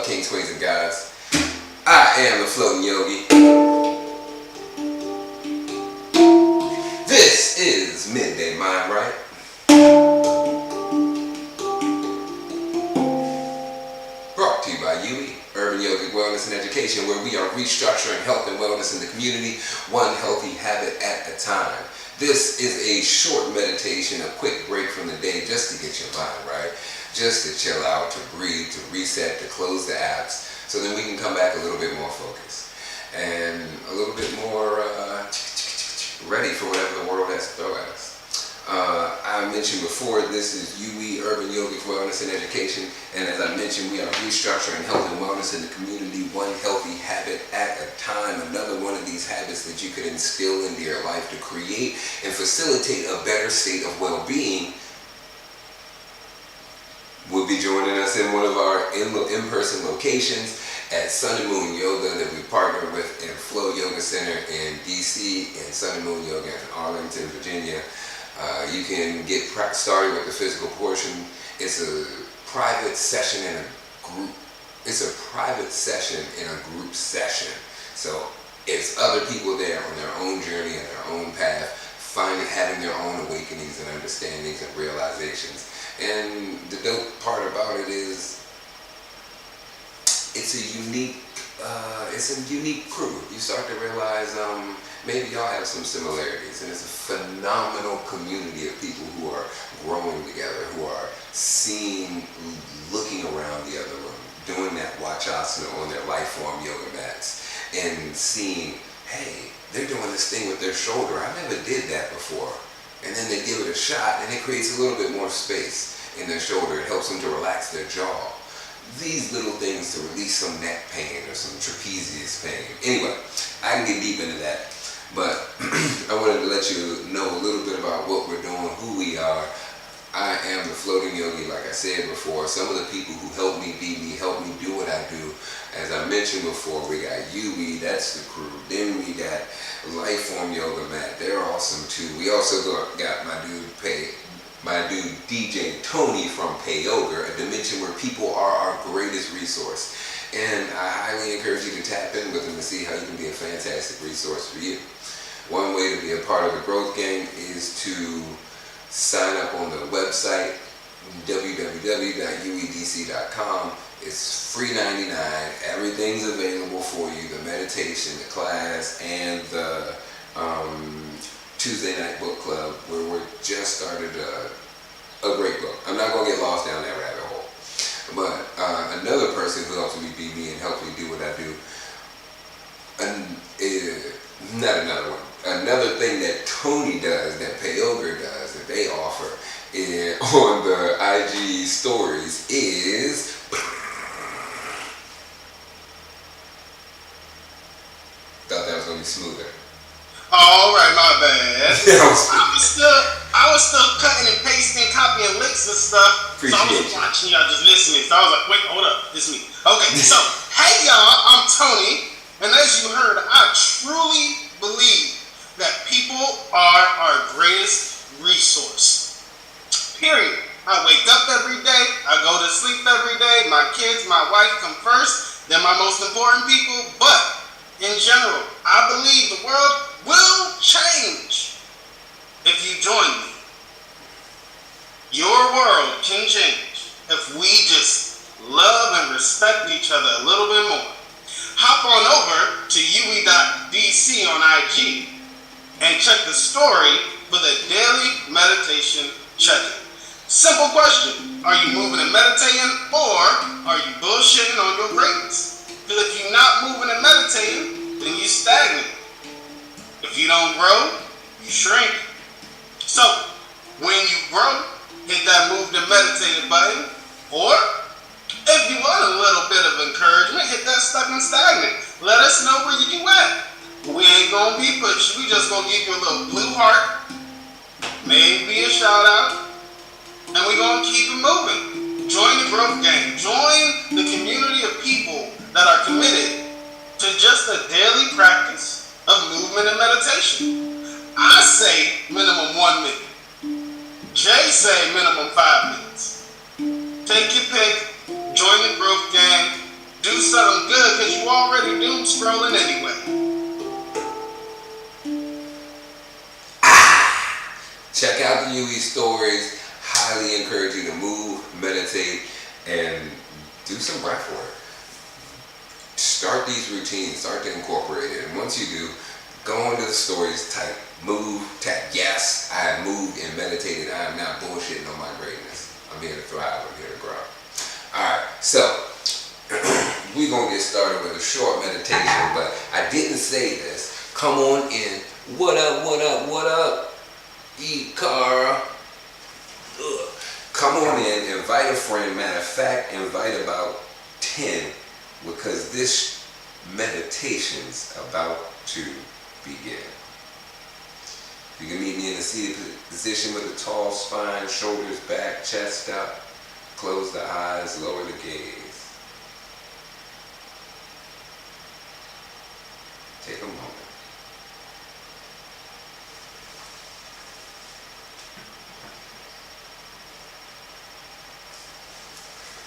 kings, queens, and gods. I am the floating Yogi. This is Midday Mind Right. Brought to you by UWE, Urban Yogic Wellness and Education, where we are restructuring health and wellness in the community, one healthy habit at a time. This is a short meditation, a quick break from the day just to get your mind right, just to chill out, to breathe, to reset, to close the apps, so then we can come back a little bit more focused and a little bit more ready for whatever the world has to throw at us. I mentioned before, this is UWE, Urban Yogic Wellness and Education, and as I mentioned, we are restructuring health and wellness in the community, one healthy habit at a time. Another one of these habits that you could instill into your life to create and facilitate a better state of well-being will be joining us in one of our in-person locations at Sun and Moon Yoga that we partner with in Flow Yoga Center in DC and Sun and Moon Yoga in Arlington, Virginia. You can get started with the physical portion. It's a private session in a group. It's a private session in a group session. So it's other people there on their own journey and their own path, having their own awakenings and understandings and realizations. And the dope part about it is it's a unique crew. You start to realize maybe y'all have some similarities, and it's a phenomenal community of people who are growing together, who are looking around the other room, doing that Wachasana on their life form yoga mats, and seeing, hey, they're doing this thing with their shoulder. I never did that before. And then they give it a shot, and it creates a little bit more space in their shoulder. It helps them to relax their jaw. These little things to release some neck pain or some trapezius pain. Anyway, I can get deep into that, but I wanted to let you know a little bit about what we're doing, who we are. I am the floating yogi, like I said before. Some of the people who help me be me, help me do what I do. As I mentioned before, we got UWE, that's the crew. Then we got Lifeform Yoga Mat, they're awesome too. We also got my dude DJ Tony from Yoga, a dimension where people are our greatest resource. And I highly encourage you to tap in with them to see how you can be a fantastic resource for you. One way to be a part of the growth gang is to sign up on the website, www.uedc.com. It's free 99. Everything's available for you. The meditation, the class, and the Tuesday night book club, where we're just started a great book. I'm not going to get lost down that rabbit hole. But another person who helps me be me and helps me do what I do, another thing that Tony does, that Yoga does, that they offer on the IG stories is thought that was going to be smoother. All right, my bad. I was still cutting and pasting, copying links and stuff. So I was watching y'all, just listening. So I was like, wait, hold up, this is me. Okay, so hey y'all, I'm Tony, and as you heard, I truly believe that people are our greatest resource. Period. I wake up every day, I go to sleep every day, my kids, my wife come first, they're my most important people, but in general, I believe the world will change if you join me. Your world can change if we just love and respect each other a little bit more. Hop on over to UWE.DC on IG and check the story for the daily meditation check-in. Simple question, are you moving and meditating, or are you bullshitting on your greatness? Because if you're not moving and meditating, then you stagnate. If you don't grow, you shrink. So, when you grow, hit that move to meditate button, or if you want a little bit of encouragement, hit that stuck and stagnant. Let us know where you at. We ain't gonna be pushy, we just gonna give you a little blue heart, maybe a shout out, and we gonna keep it moving. Join the growth gang, join the community of people that are committed to just a daily practice of movement and meditation. I say minimum 1 minute. Jay say minimum 5 minutes. Take your pick, join the growth gang, something good because you already doom scrolling anyway. Check out the UE stories. Highly encourage you to move, meditate, and do some breath work. Start these routines, start to incorporate it. And once you do, go into the stories, type move, tap yes, I have moved and meditated. I am not bullshitting on my greatness. I'm here to thrive, I'm here to grow. Alright, so we're going to get started with a short meditation, but I didn't say this. Come on in. What up, what up, what up? E-Cara. Come on in, invite a friend. Matter of fact, invite about 10 because this meditation's about to begin. You can meet me in a seated position with a tall spine, shoulders back, chest up. Close the eyes, lower the gaze. Take a moment.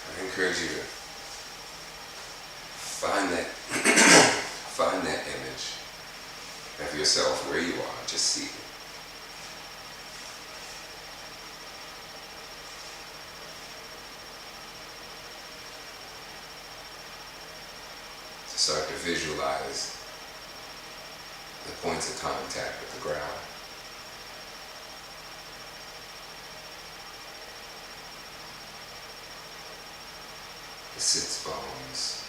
I encourage you to find that image of yourself where you are, just seated. Start to visualize the points of contact with the ground. The sits bones,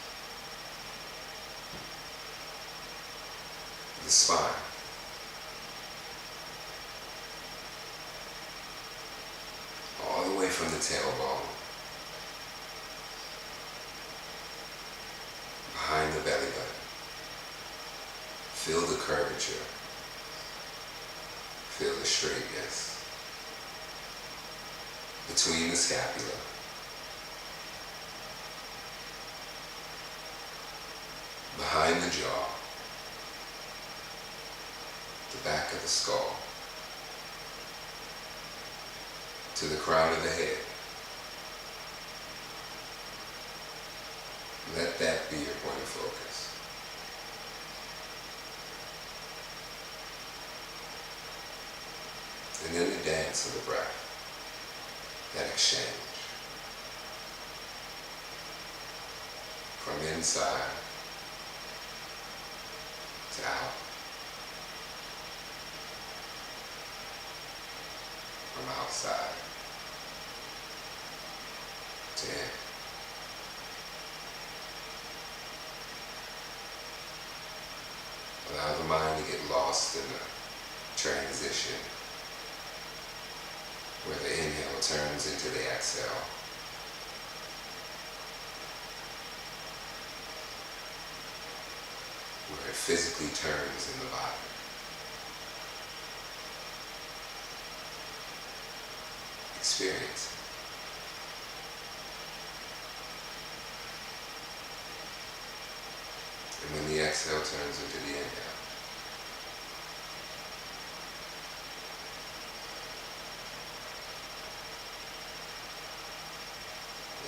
the spine, all the way from the tailbone, behind the belly button. Feel the curvature, feel the straightness between the scapula. Behind the jaw, the back of the skull, to the crown of the head. Let that be your point of focus. And then the dance of the breath, that exchange from inside to out, from outside to in. Allow the mind to get lost in the transition where the inhale turns into the exhale. Where it physically turns in the body. Experience it. And when the exhale turns into the inhale.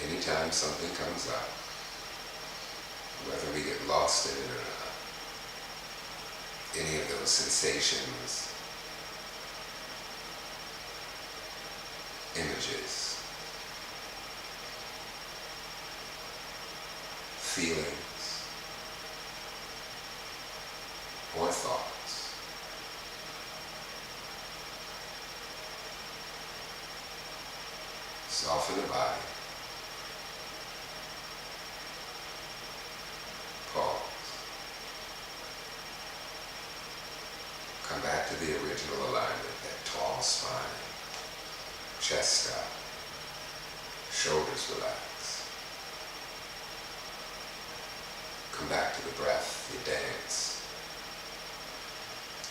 Anytime something comes up, whether we get lost in it or not, any of those sensations, images, feelings, or thoughts, soften the body. Pause. Come back to the original alignment, that tall spine, chest up, shoulders relax. Come back to the breath, the dance,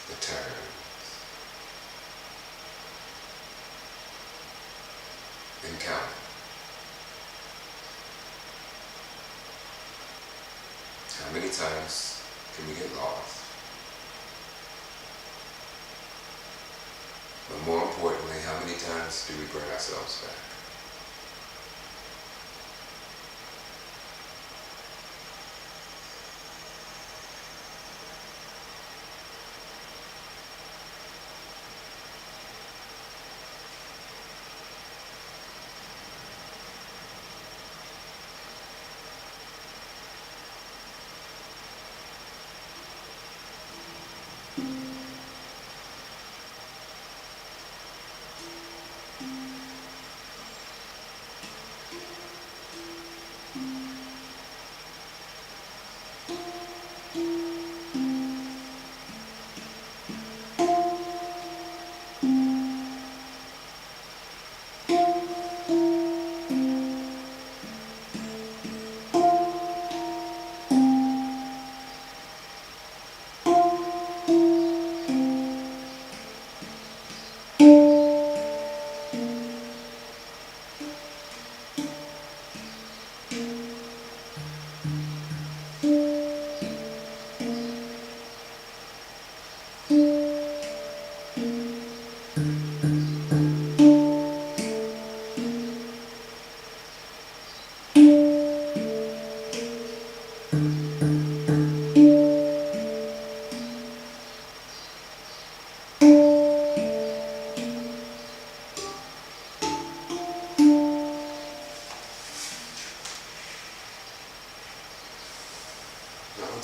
the turns, and count it. How many times can we get lost? But more importantly, how many times do we bring ourselves back?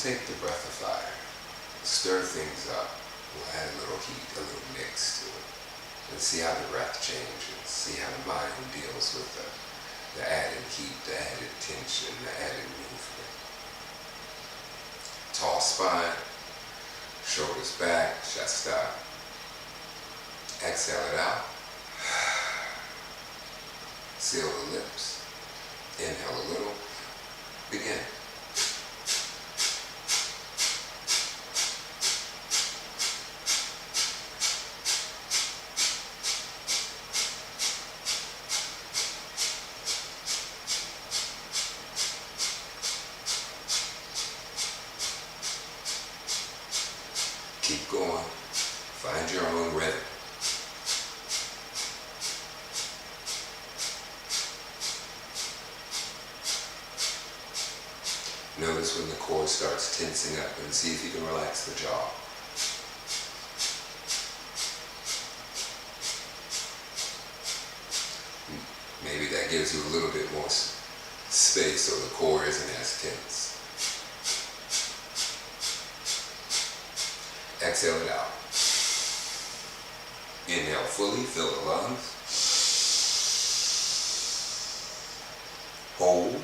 take the breath of fire, stir things up. We'll add a little heat, a little mix to it, and see how the breath changes, see how the mind deals with the added heat, the added tension, the added movement. Tall spine, shoulders back, chest up. Exhale it out. Seal the lips. Inhale a little. Begin. Keep going. Find your own rhythm. Notice when the core starts tensing up and see if you can relax the jaw. Maybe that gives you a little bit more space so the core isn't as tense. Exhale it out. Inhale fully, fill the lungs. Hold.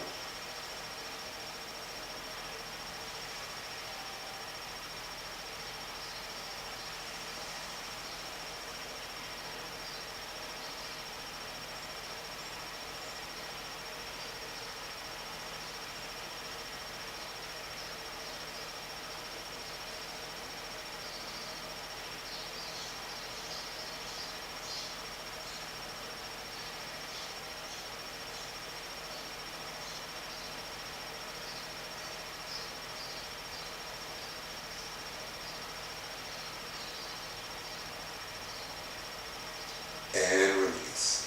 And release.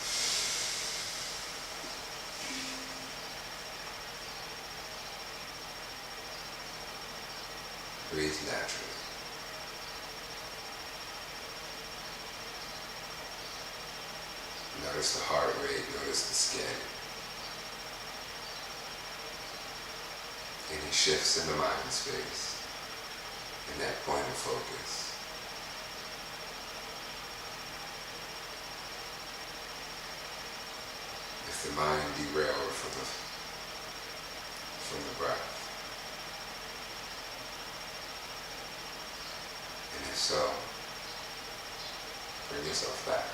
Breathe naturally. Notice the heart rate, notice the skin. Any shifts in the mind space, in that point of focus. If the mind derailed from the breath. And if so, bring yourself back.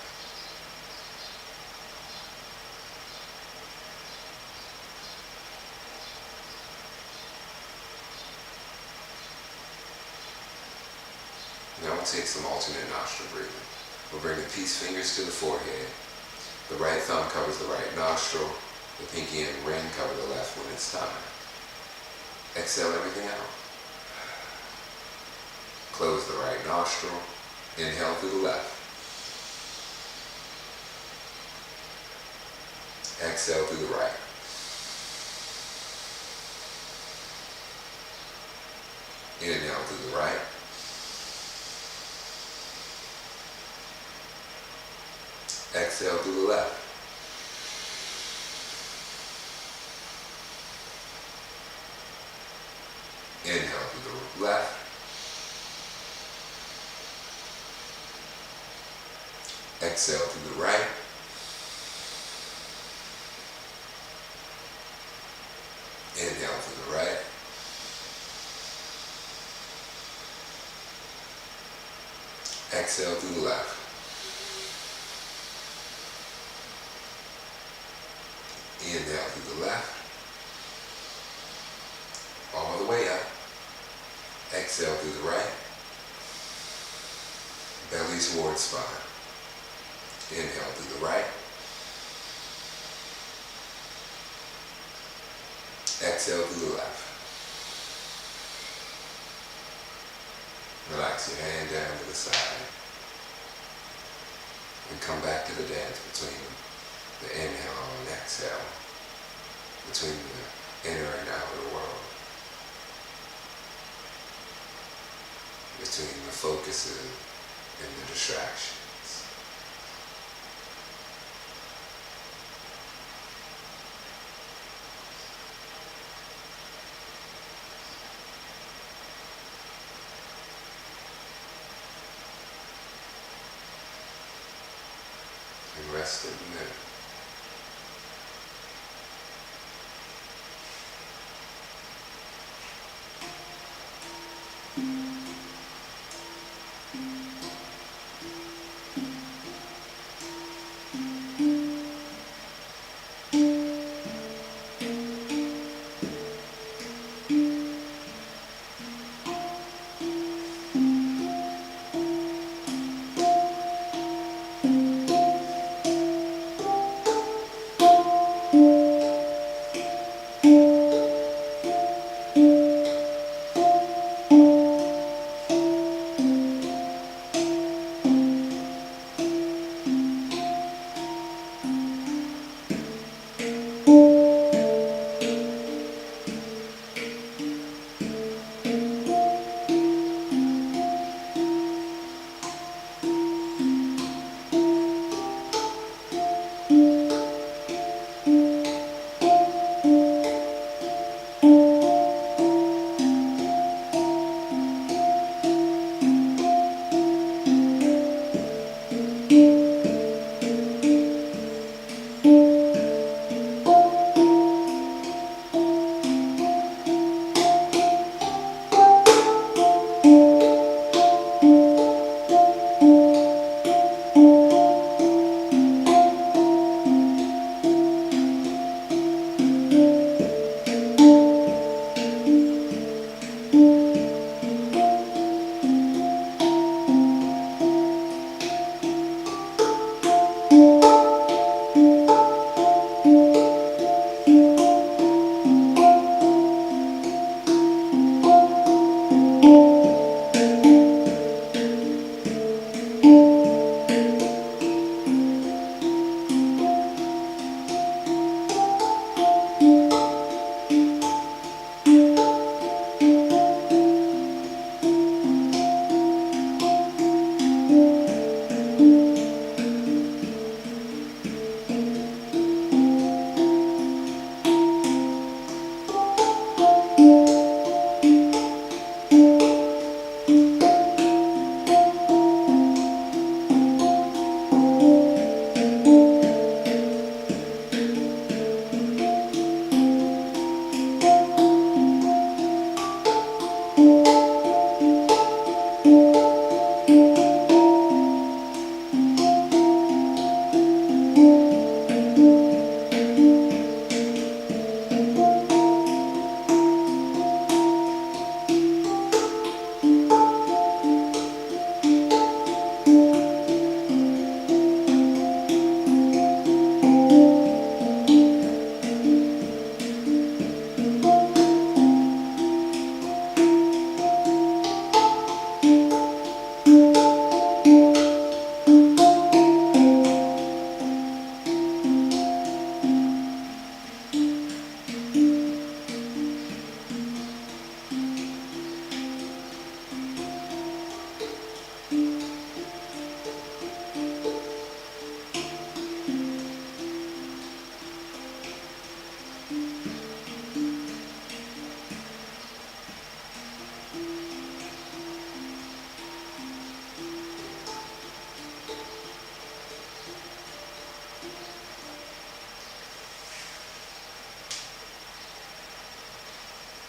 Now we'll take some alternate nostril breathing. We'll bring the peace fingers to the forehead. The right thumb covers the right nostril. The pinky and ring cover the left when it's time. Exhale everything out. Close the right nostril. Inhale through the left. Exhale through the right. Inhale through the right. Exhale through the left. Inhale through the left. Exhale through the right. Inhale through the right. Exhale through the left. Inhale through the left. All the way up. Exhale through the right. Belly towards spine. Inhale through the right. Exhale through the left. Relax your hand down to the side. And come back to the dance between the inhale and exhale. Between the inner and outer world. Between the focuses and the distractions.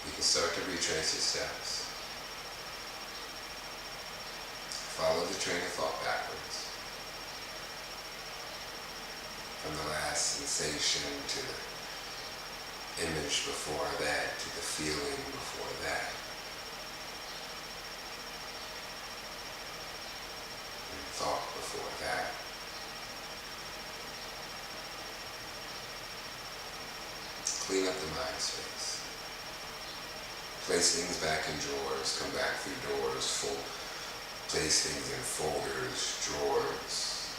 You can start to retrace your steps. Follow the train of thought backwards. From the last sensation to the image before that, to the feeling before that. And thought before that. Clean up the mind space. Place things back in drawers, come back through doors, place things in folders, drawers.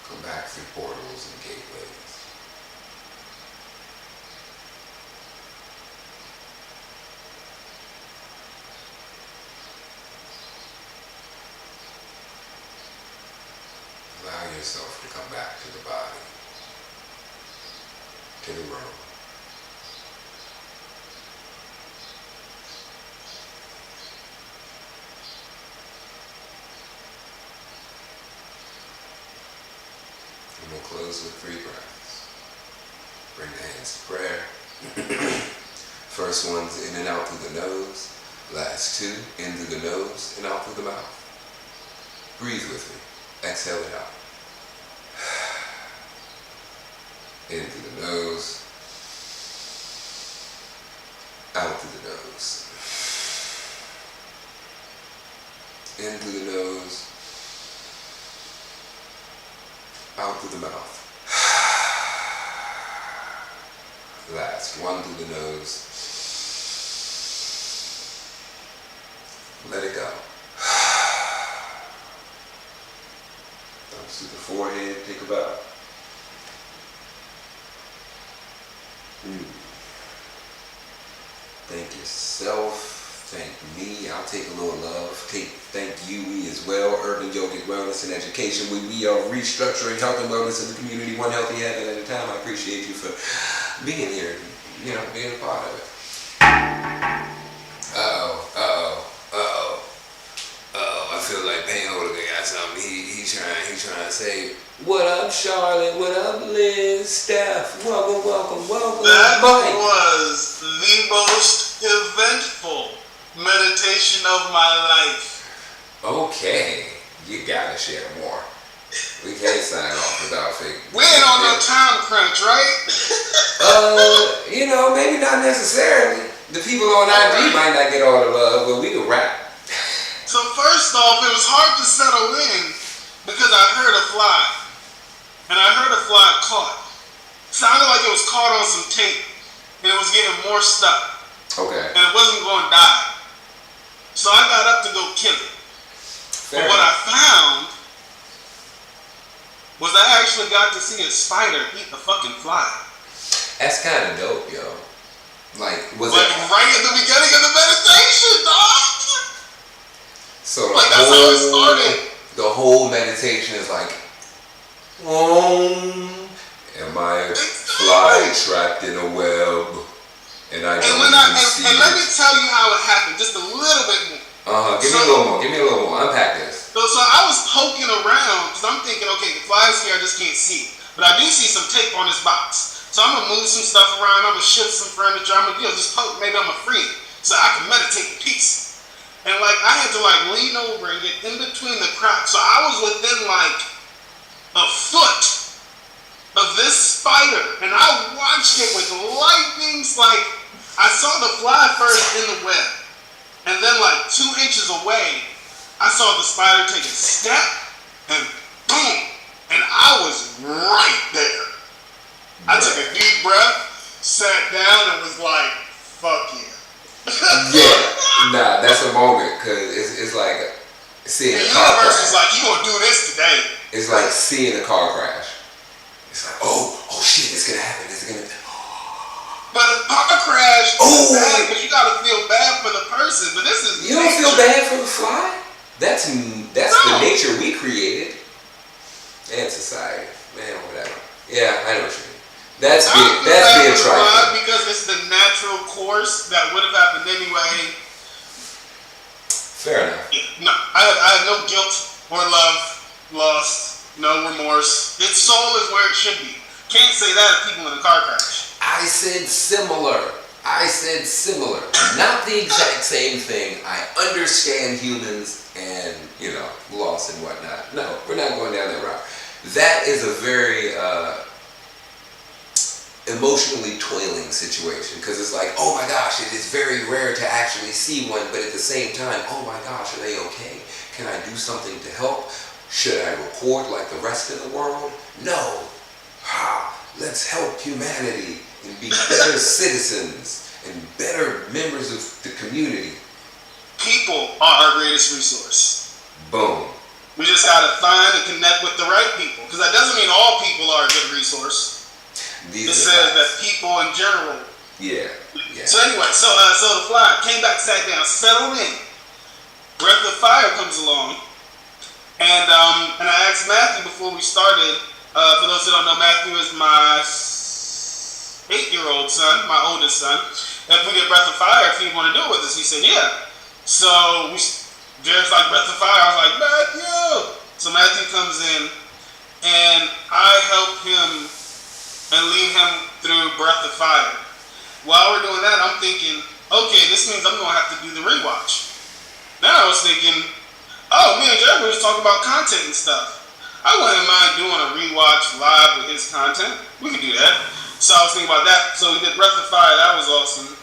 Come back through portals and gateways. Allow yourself to come back to the body, to the room. And we'll close with 3 breaths. Bring the hands to prayer. First one's in and out through the nose. Last 2, in through the nose and out through the mouth. Breathe with me. Exhale it out. In through the nose, out through the nose. In through the nose, out through the mouth. Last 1 through the nose. Let it go. Thumbs through the forehead, take a bow. Thank yourself. Thank me. I'll take a little love. Thank UWE as well. Urban Yogic Wellness and Education. We are restructuring health and wellness in the community, one healthy habit at a time. I appreciate you for being here, being a part of it. I feel like Panholder got something. He's trying to say, what up, Charlotte? What up, Liz? Steph? Welcome. That Mike. was the most eventful meditation of my life. Okay, you gotta share more. We can't sign off without figuring. We ain't on no time crunch, right? Maybe not necessarily. The people on IG might not get all the love, but we can rap. So first off, it was hard to settle in because I heard a fly. And I heard a fly caught. Sounded like it was caught on some tape. And it was getting more stuck. Okay. And it wasn't going to die. So I got up to go kill it. But what I found was I actually got to see a spider eat a fucking fly. That's kind of dope, yo. Like right at the beginning of the meditation, dog. So that's how it started. The whole meditation is like, am I a fly trapped in a web? And let me tell you how it happened, just a little bit more. Give me a little more. Unpack this. So I was poking around because I'm thinking, okay, the fly's here, I just can't see it. But I do see some tape on this box. So I'm gonna move some stuff around, I'm gonna shift some furniture, I'm gonna just poke, maybe I'm gonna free it so I can meditate in peace. And I had to lean over and get in between the cracks. So I was within a foot of this spider, and I watched it with lightnings. I saw the fly first in the web, and then 2 inches away, I saw the spider take a step, and boom, and I was right there. I took a deep breath, sat down, and was like, fuck yeah. Yeah, that's a moment, because it's like seeing a car crash. The universe is like, you gonna do this today. It's like seeing a car crash. It's like, oh shit, it's gonna happen. But a car crash is bad, because you gotta feel bad for the person. But this is you nature. Don't feel bad for the fly? That's the nature we created. And society. Man, whatever. Yeah, I know what you mean. That's being trite. Because it's the natural course that would have happened anyway. Fair enough. No, I have no guilt or love lost, no remorse. Its soul is where it should be. Can't say that of people in a car crash. I said similar. Not the exact same thing. I understand humans and, loss and whatnot. No, we're not going down that route. That is a very emotionally toiling situation, because it's like, oh my gosh, it is very rare to actually see one, but at the same time, oh my gosh, are they okay? Can I do something to help? Should I record like the rest of the world? No. Let's help humanity and be better citizens and better members of the community. People are our greatest resource. Boom. We just gotta find and connect with the right people, because that doesn't mean all people are a good resource. It says that people in general. Yeah. So anyway, so the fly came back, sat down, settled in. Breath of Fire comes along, and I asked Matthew before we started. For those who don't know, Matthew is my 8-year-old son, my oldest son. If we get Breath of Fire, if he want to do it with us, he said yeah. So Jared's like, Breath of Fire. I was like, Matthew. So Matthew comes in, and I help him and lead him through Breath of Fire. While we're doing that, I'm thinking, okay, this means I'm gonna have to do the rewatch. Then I was thinking, oh, me and Jeremy was talking about content and stuff. I wouldn't mind doing a rewatch live with his content. We could do that. So I was thinking about that. So we did Breath of Fire. That was awesome.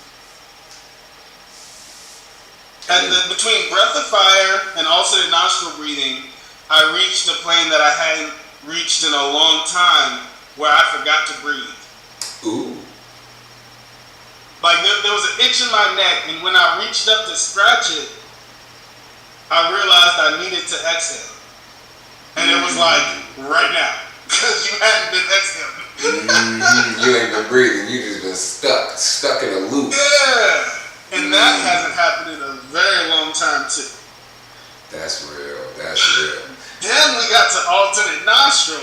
Between Breath of Fire and alternate nostril breathing, I reached a plane that I hadn't reached in a long time, where I forgot to breathe. Ooh. Like there was an itch in my neck, and when I reached up to scratch it, I realized I needed to exhale. And it was like, right now, because you hadn't been exhaling. You ain't been breathing, you just been stuck in a loop. Yeah, and that hasn't happened in a very long time too. That's real. Then we got to alternate nostril,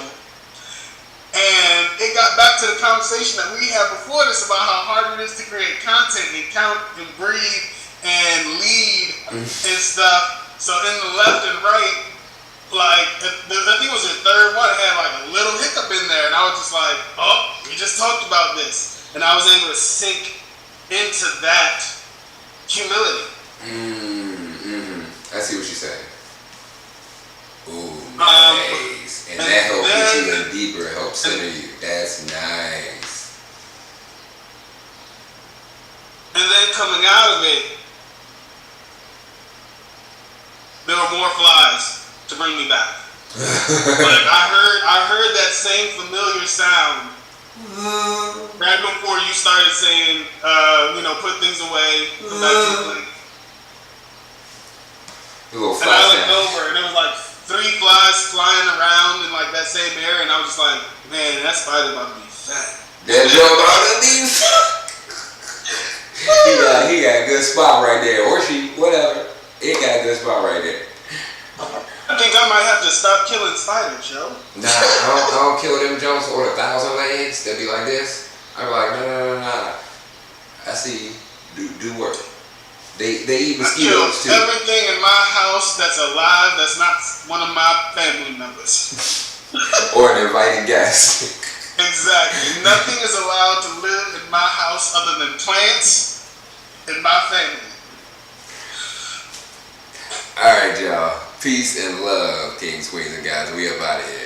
and it got back to the conversation that we had before this about how hard it is to create content and count and breathe and lead and stuff. So in the left and right, like, I think it was the third one, it had like a little hiccup in there, and I was just like, oh, we just talked about this. And I was able to sink into that humility. I see what you're saying. Ooh, nice. And that helps get you in deeper, it helps center you. That's nice. And then coming out of it, there were more flies to bring me back. Like I heard that same familiar sound right before you started saying, put things away, come back to the plane. And I looked over, and there was like 3 flies flying around in like that same area, and I was just like, man, that spider about to be fat. That joke about to be fat. He got a good spot right there, or she, whatever. He got a good spot right there. I think I might have to stop killing spiders, yo. Nah, I don't kill them Jones or 1,000 legs that be like this. I'm like, no. I see, do work. They eat mosquitoes too. Everything in my house that's alive that's not one of my family members. Or an inviting guest. Exactly. Nothing is allowed to live in my house other than plants and my family. Alright, y'all. Peace and love, kings, queens, and guys. We up out of here.